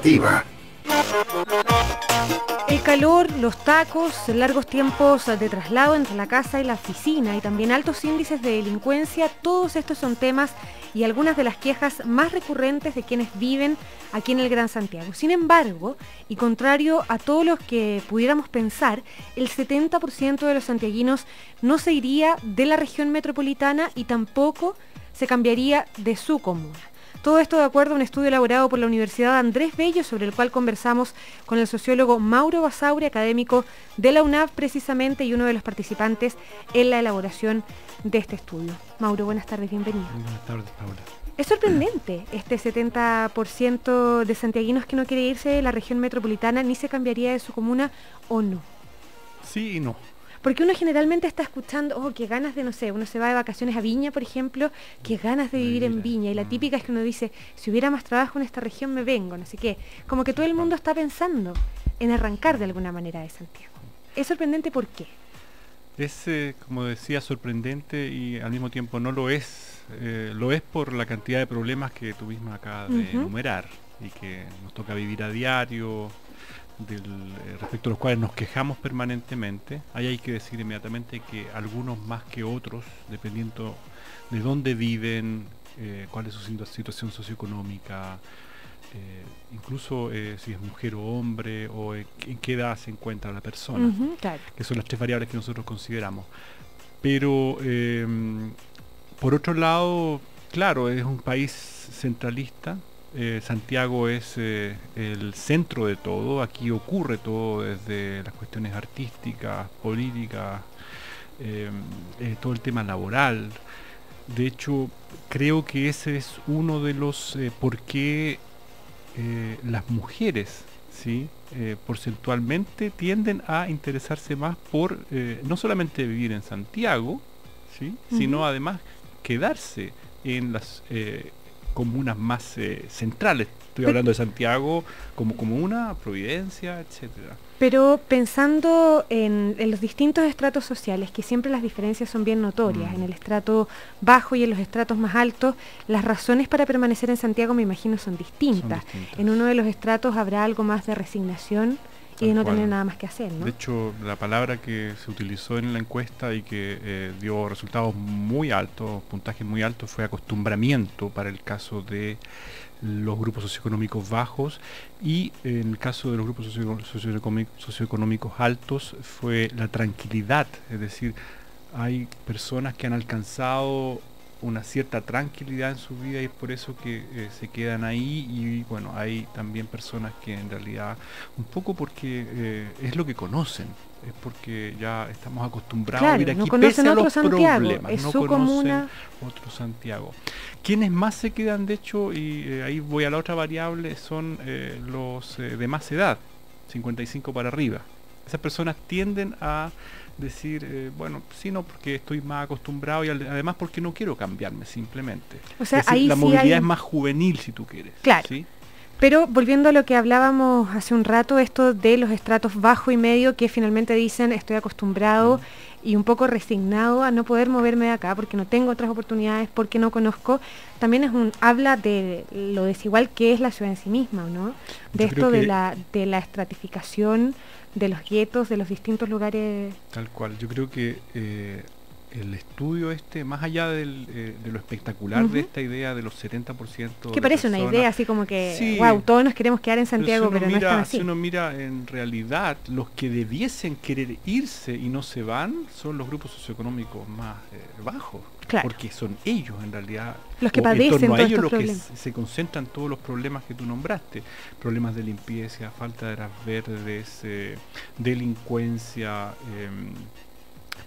informativa. El calor, los tacos, largos tiempos de traslado entre la casa y la oficina y también altos índices de delincuencia, todos estos son temas y algunas de las quejas más recurrentes de quienes viven aquí en el Gran Santiago. Sin embargo, y contrario a todo lo que pudiéramos pensar, el 70% de los santiaguinos no se iría de la región metropolitana y tampoco se cambiaría de su comuna. Todo esto de acuerdo a un estudio elaborado por la Universidad Andrés Bello, sobre el cual conversamos con el sociólogo Mauro Basauri, académico de la UNAV precisamente y uno de los participantes en la elaboración de este estudio. Mauro, buenas tardes, bienvenido. Buenas tardes, Paula. Es sorprendente este 70% de santiaguinos que no quiere irse de la región metropolitana ni se cambiaría de su comuna, ¿o no? Sí y no. Porque uno generalmente está escuchando, oh, qué ganas de, no sé, uno se va de vacaciones a Viña, por ejemplo, qué ganas de vivir en Viña. Y la típica es que uno dice, si hubiera más trabajo en esta región me vengo, no sé qué. Como que todo el mundo está pensando en arrancar de alguna manera de Santiago. Es sorprendente, ¿por qué? Es, como decía, sorprendente y al mismo tiempo no lo es. Lo es por la cantidad de problemas que tú misma acabas de enumerar y que nos toca vivir a diario, respecto a los cuales nos quejamos permanentemente. Ahí hay que decir inmediatamente que algunos más que otros, dependiendo de dónde viven, cuál es su situación socioeconómica, incluso si es mujer o hombre, o en qué edad se encuentra la persona, claro. Que son las tres variables que nosotros consideramos. Pero por otro lado, claro, es un país centralista. Santiago es el centro de todo, aquí ocurre todo, desde las cuestiones artísticas, políticas, todo el tema laboral. De hecho, creo que ese es uno de los por qué las mujeres, ¿sí? Porcentualmente tienden a interesarse más por no solamente vivir en Santiago, ¿sí? Sino además quedarse en las comunas más centrales. Estoy hablando de Santiago como comuna, Providencia, etcétera. Pero pensando en los distintos estratos sociales, que siempre las diferencias son bien notorias, en el estrato bajo y en los estratos más altos, las razones para permanecer en Santiago me imagino son distintas. En uno de los estratos habrá algo más de resignación y de no tener nada más que hacer, ¿no? De hecho, la palabra que se utilizó en la encuesta y que dio resultados muy altos, puntajes muy altos, fue acostumbramiento para el caso de los grupos socioeconómicos bajos, y en el caso de los grupos socioeconómicos altos fue la tranquilidad. Es decir, hay personas que han alcanzado una cierta tranquilidad en su vida y es por eso que se quedan ahí. Y bueno, hay también personas que en realidad, un poco porque es lo que conocen, es porque ya estamos acostumbrados a vivir aquí, no conocen pese a otro los Santiago, problemas, es no su conocen comuna. otro Santiago. Quienes más se quedan, de hecho, y ahí voy a la otra variable, son los de más edad, 55 para arriba. Esas personas tienden a decir, bueno, sí, no, porque estoy más acostumbrado y además porque no quiero cambiarme simplemente. O sea, es decir, ahí la sí movilidad es más juvenil, si tú quieres. Claro. ¿Sí? Pero volviendo a lo que hablábamos hace un rato, esto de los estratos bajo y medio, que finalmente dicen estoy acostumbrado y un poco resignado a no poder moverme de acá porque no tengo otras oportunidades, porque no conozco, también habla de lo desigual que es la ciudad en sí misma, ¿no? De esto de la estratificación, de los guetos, de los distintos lugares. Tal cual, yo creo que el estudio más allá de lo espectacular de esta idea de los 70% que parece una idea así como que, sí, wow, todos nos queremos quedar en Santiago, pero no es tan así. Si uno mira en realidad, los que debiesen querer irse y no se van son los grupos socioeconómicos más bajos. Claro. Porque son ellos en realidad los que padecen todos estos los problemas. que se concentran todos los problemas que tú nombraste, problemas de limpieza, falta de áreas verdes, delincuencia,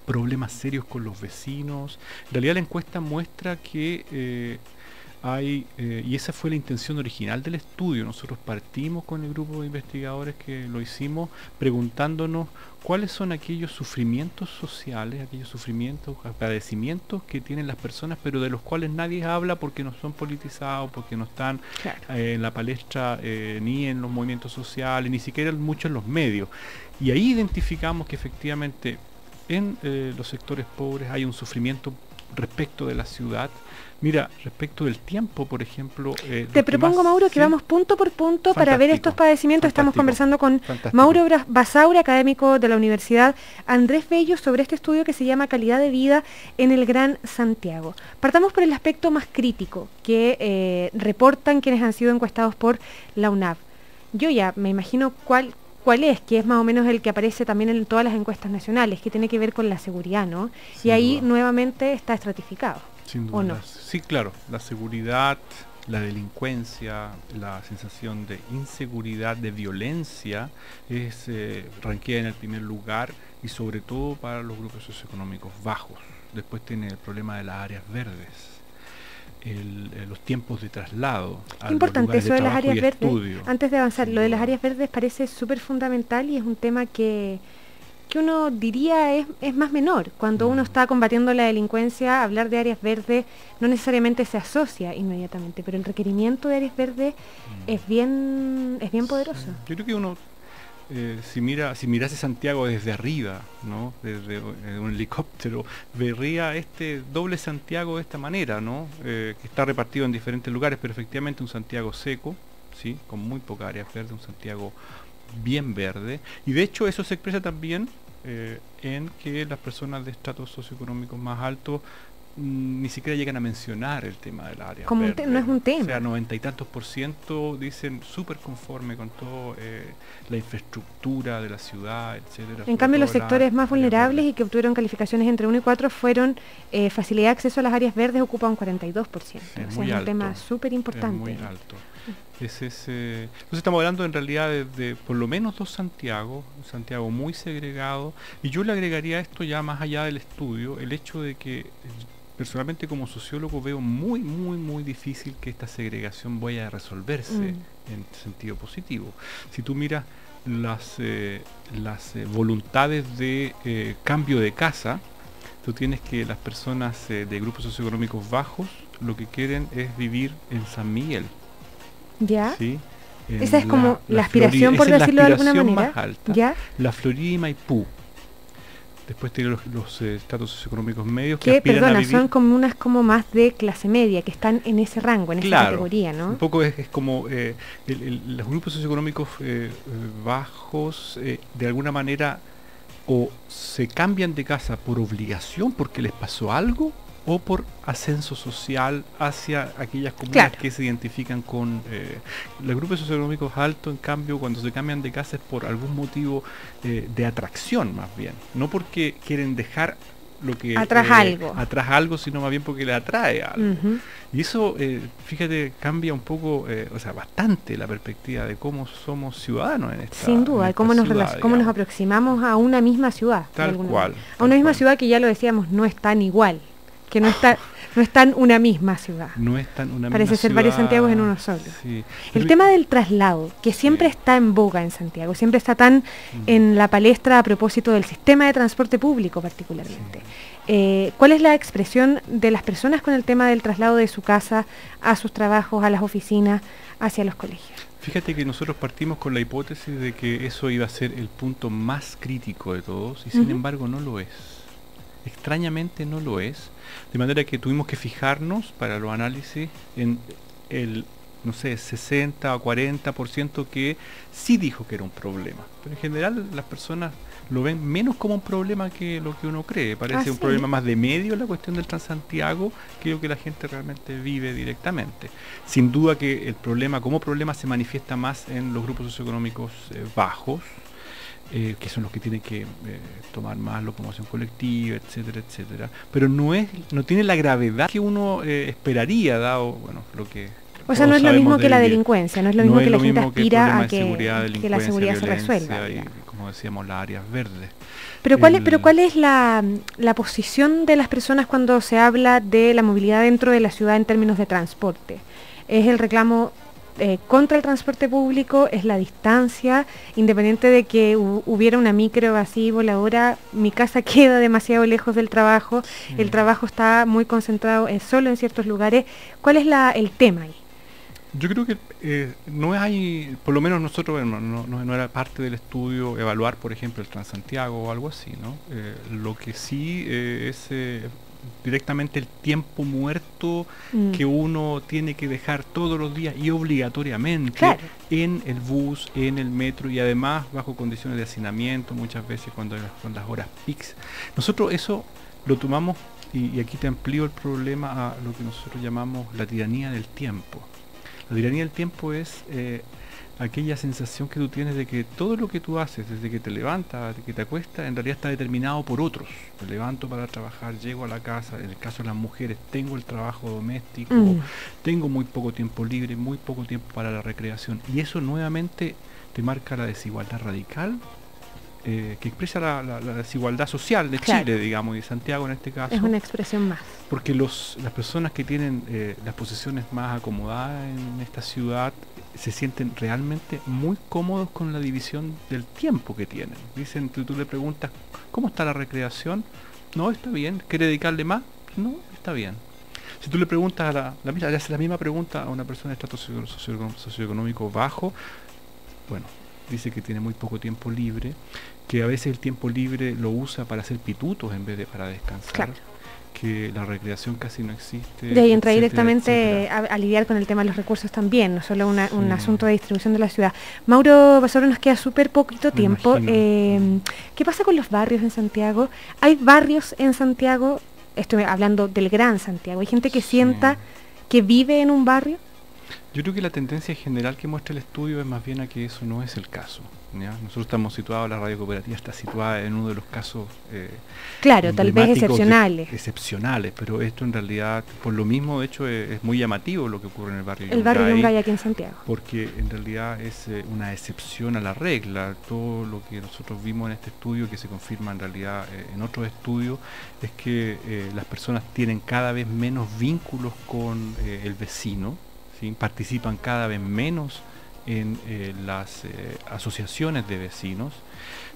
problemas serios con los vecinos. En realidad la encuesta muestra que hay, y esa fue la intención original del estudio. Nosotros partimos con el grupo de investigadores que lo hicimos preguntándonos cuáles son aquellos sufrimientos sociales, aquellos sufrimientos, padecimientos que tienen las personas, pero de los cuales nadie habla porque no son politizados, porque no están en la palestra ni en los movimientos sociales, ni siquiera mucho en los medios. Y ahí identificamos que efectivamente en los sectores pobres hay un sufrimiento respecto de la ciudad. Mira, respecto del tiempo, por ejemplo... Te propongo, Mauro, que vamos punto por punto para ver estos padecimientos. Estamos conversando con Mauro Basaura, académico de la Universidad Andrés Bello, sobre este estudio que se llama Calidad de Vida en el Gran Santiago. Partamos por el aspecto más crítico que reportan quienes han sido encuestados por la UNAV. Yo ya me imagino cuál es, que es más o menos el que aparece también en todas las encuestas nacionales, que tiene que ver con la seguridad, ¿no? Sin y ahí duda. Nuevamente está estratificado. Sin duda. ¿O no? Sí, claro, la seguridad, la delincuencia, la sensación de inseguridad, de violencia, ranquea en el primer lugar, y sobre todo para los grupos socioeconómicos bajos. Después tiene el problema de las áreas verdes, los tiempos de traslado. Qué importante eso de las áreas verdes. Antes de avanzar, lo de las áreas verdes parece súper fundamental y es un tema que uno diría es más menor. Cuando uno está combatiendo la delincuencia, hablar de áreas verdes no necesariamente se asocia inmediatamente, pero el requerimiento de áreas verdes es bien poderoso. Yo creo que uno, si mirase Santiago desde arriba, ¿no? Desde un helicóptero, vería este doble Santiago de esta manera, ¿no? Que está repartido en diferentes lugares, pero efectivamente un Santiago seco, ¿sí? Con muy pocas áreas verdes, un Santiago bien verde, y de hecho eso se expresa también en que las personas de estratos socioeconómicos más altos ni siquiera llegan a mencionar el tema del área como verde. No es un tema. O sea, 90 y tantos % dicen súper conforme con todo la infraestructura de la ciudad, etcétera. En cambio, los sectores más vulnerables y que obtuvieron calificaciones entre 1 y 4 fueron facilidad de acceso a las áreas verdes, ocupa un 42%. Es un tema súper importante. Es muy alto. Entonces estamos hablando en realidad de por lo menos 2 Santiago, un Santiago muy segregado, y yo le agregaría a esto, ya más allá del estudio, el hecho de que personalmente como sociólogo veo muy difícil que esta segregación vaya a resolverse en sentido positivo. Si tú miras las voluntades de cambio de casa, tú tienes que las personas de grupos socioeconómicos bajos lo que quieren es vivir en San Miguel. ¿Ya? ¿Sí? Esa es como la aspiración, por decirlo de alguna manera. Más alta. ¿Ya? La Florida y Maipú. Después tiene los estratos socioeconómicos medios que aspiran a vivir. Son comunas como más de clase media, que están en ese rango, en esa categoría, ¿no? Un poco es como los grupos socioeconómicos bajos, de alguna manera, o se cambian de casa por obligación porque les pasó algo, o por ascenso social hacia aquellas comunas que se identifican con los grupos socioeconómicos altos. En cambio, cuando se cambian de casa es por algún motivo de atracción, más bien, no porque quieren dejar lo que atrás algo, sino más bien porque le atrae algo. Y eso, fíjate, cambia un poco, bastante la perspectiva de cómo somos ciudadanos en esta Sin duda, cómo nos aproximamos a una misma ciudad. Tal cual. A una misma ciudad que, ya lo decíamos, no es tan igual, que no están una misma ciudad. No están una Parece misma ser ciudad. Varios Santiagos en uno solo. Sí. El tema del traslado, que siempre está en boga en Santiago, siempre está tan en la palestra a propósito del sistema de transporte público particularmente. ¿Cuál es la expresión de las personas con el tema del traslado de su casa a sus trabajos, a las oficinas, hacia los colegios? Fíjate que nosotros partimos con la hipótesis de que eso iba a ser el punto más crítico de todos, y sin embargo no lo es. Extrañamente no lo es, de manera que tuvimos que fijarnos para los análisis en el, 60 o 40% que sí dijo que era un problema. Pero en general las personas lo ven menos como un problema que lo que uno cree. Parece un problema más de medio la cuestión del Transantiago que lo que la gente realmente vive directamente. Sin duda que el problema como problema se manifiesta más en los grupos socioeconómicos bajos, que son los que tienen que tomar más locomoción colectiva, etcétera, etcétera. Pero no tiene la gravedad que uno esperaría, dado lo que... O sea, no es lo mismo que la delincuencia, no es lo mismo que la gente aspira a que la seguridad se resuelva. Y, como decíamos, las áreas verdes. Pero ¿cuál es la posición de las personas cuando se habla de la movilidad dentro de la ciudad en términos de transporte? ¿Es el reclamo contra el transporte público? ¿Es la distancia? Independiente de que hubiera una micro así voladora, mi casa queda demasiado lejos del trabajo, el trabajo está muy concentrado solo en ciertos lugares. ¿Cuál es el tema ahí? Yo creo que no hay, por lo menos nosotros, no era parte del estudio evaluar, por ejemplo, el Transantiago o algo así, ¿no? Lo que sí es directamente el tiempo muerto que uno tiene que dejar todos los días y obligatoriamente en el bus, en el metro y además bajo condiciones de hacinamiento, muchas veces cuando son las horas pics. Nosotros eso lo tomamos, y aquí te amplío el problema a lo que nosotros llamamos la tiranía del tiempo. La tiranía del tiempo es aquella sensación que tú tienes de que todo lo que tú haces, desde que te levantas, desde que te acuestas, en realidad está determinado por otros. Me levanto para trabajar, llego a la casa, en el caso de las mujeres, tengo el trabajo doméstico, tengo muy poco tiempo libre, muy poco tiempo para la recreación. Y eso nuevamente te marca la desigualdad radical, que expresa la desigualdad social de Chile, digamos, y de Santiago en este caso. Es una expresión más. Porque las personas que tienen las posiciones más acomodadas en esta ciudad se sienten realmente muy cómodos con la división del tiempo que tienen. Dicen, tú le preguntas, ¿cómo está la recreación? No, está bien. ¿Quiere dedicarle más? No, está bien. Si tú le preguntas le haces la misma pregunta a una persona de estrato socioeconómico bajo, bueno, dice que tiene muy poco tiempo libre, que a veces el tiempo libre lo usa para hacer pitutos en vez de para descansar, que la recreación casi no existe. Y ahí entra directamente a lidiar con el tema de los recursos también, no solo un asunto de distribución de la ciudad. Mauro Basauro, nos queda súper poquito tiempo. ¿Qué pasa con los barrios en Santiago? ¿Hay barrios en Santiago? Estoy hablando del Gran Santiago. ¿Hay gente que sienta que vive en un barrio? Yo creo que la tendencia general que muestra el estudio es más bien a que eso no es el caso, ¿ya? Nosotros estamos situados, la radio cooperativa está situada en uno de los casos tal vez excepcionales, pero esto en realidad, por lo mismo, de hecho, es muy llamativo lo que ocurre en el barrio Yungay aquí en Santiago. Porque en realidad es una excepción a la regla. Todo lo que nosotros vimos en este estudio, que se confirma en realidad en otros estudios, es que las personas tienen cada vez menos vínculos con el vecino, ¿sí? Participan cada vez menos en las asociaciones de vecinos,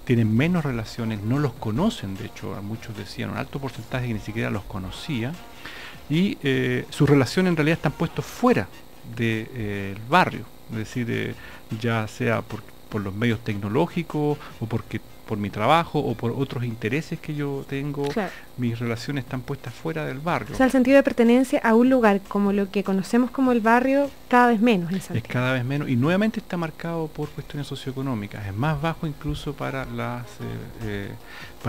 tienen menos relaciones, no los conocen, de hecho, a muchos decían, un alto porcentaje que ni siquiera los conocía, y sus relaciones en realidad están puestos fuera del barrio, es decir, ya sea por los medios tecnológicos o por mi trabajo o por otros intereses que yo tengo, mis relaciones están puestas fuera del barrio. O sea, el sentido de pertenencia a un lugar como lo que conocemos como el barrio, cada vez menos en Santiago. Es cada vez menos, y nuevamente está marcado por cuestiones socioeconómicas. Es más bajo incluso para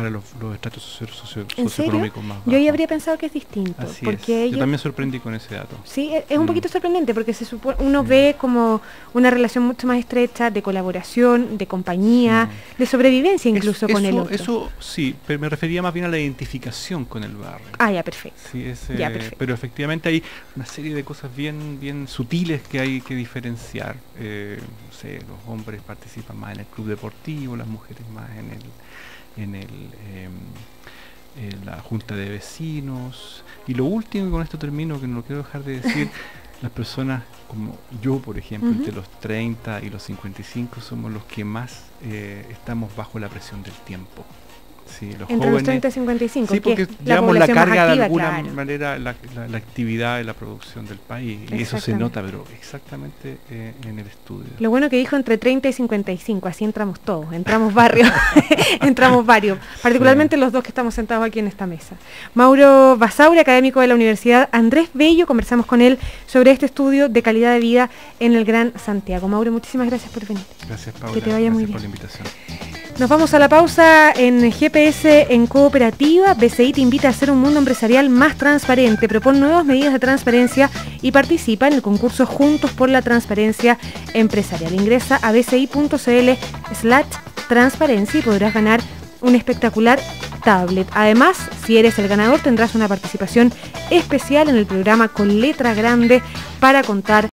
los estratos socioeconómicos más bajos. Yo ya habría pensado que es distinto. Así porque yo también sorprendí con ese dato. Sí, es un poquito sorprendente porque uno ve como una relación mucho más estrecha de colaboración, de compañía, de sobrevivencia incluso con el otro. Eso sí, pero me refería más bien a la identificación con el barrio. Ya, perfecto. Sí, perfecto. Pero efectivamente hay una serie de cosas bien sutiles que hay que diferenciar. No sé, los hombres participan más en el club deportivo, las mujeres más en la junta de vecinos. Y lo último, y con esto termino, que no lo quiero dejar de decir, las personas como yo, por ejemplo, entre los 30 y los 55 somos los que más estamos bajo la presión del tiempo. Sí, entre jóvenes, los 30 y 55, sí, porque llevamos la carga activa, de alguna manera la actividad de la producción del país, y eso se nota, pero exactamente en el estudio. Lo bueno que dijo entre 30 y 55, así entramos todos, entramos barrios, entramos varios, particularmente los dos que estamos sentados aquí en esta mesa. Mauro Basauro, académico de la Universidad Andrés Bello, conversamos con él sobre este estudio de calidad de vida en el Gran Santiago. Mauro, muchísimas gracias por venir. Gracias, Paula. Que te vaya muy bien. Por la invitación. Nos vamos a la pausa en GPS en Cooperativa. BCI te invita a hacer un mundo empresarial más transparente. Propone nuevas medidas de transparencia y participa en el concurso Juntos por la Transparencia Empresarial. Ingresa a bci.cl/transparencia y podrás ganar un espectacular tablet. Además, si eres el ganador, tendrás una participación especial en el programa con letra grande para contar